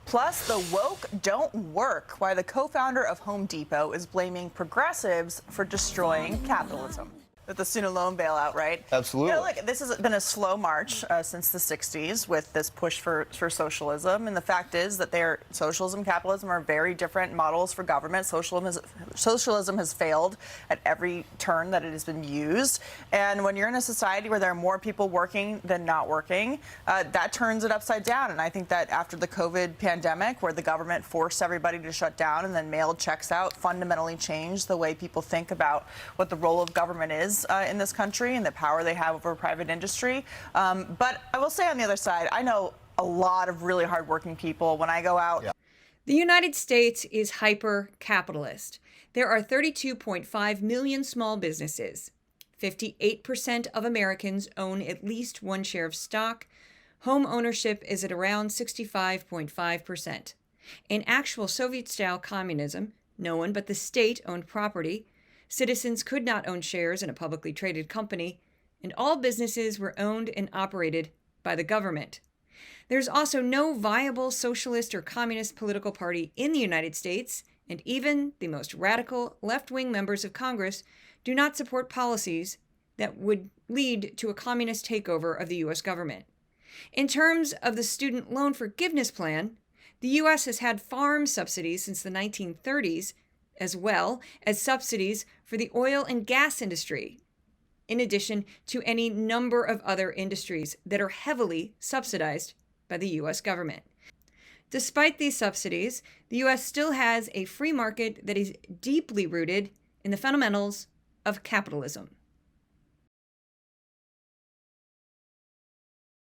Plus, the woke don't work, why the co-founder of Home Depot is blaming progressives for destroying capitalism. With the student loan bailout, right? Absolutely. Look, this has been a slow march since the 60s with this push for socialism. And the fact is that socialism and capitalism are very different models for government. Socialism has failed at every turn that it has been used. And when you're in a society where there are more people working than not working, that turns it upside down. And I think that after the COVID pandemic, where the government forced everybody to shut down and then mailed checks out, fundamentally changed the way people think about what the role of government is in this country and the power they have over private industry. But I will say on the other side, I know a lot of really hardworking people when I go out. Yeah. The United States is hyper-capitalist. There are 32.5 million small businesses. 58% of Americans own at least one share of stock. Home ownership is at around 65.5%. In actual Soviet-style communism, no one but the state owned property. Citizens could not own shares in a publicly traded company, and all businesses were owned and operated by the government. There's also no viable socialist or communist political party in the United States, and even the most radical left-wing members of Congress do not support policies that would lead to a communist takeover of the U.S. government. In terms of the student loan forgiveness plan, the U.S. has had farm subsidies since the 1930s, as well as subsidies for the oil and gas industry, in addition to any number of other industries that are heavily subsidized by the U.S. government. Despite these subsidies, the U.S. still has a free market that is deeply rooted in the fundamentals of capitalism.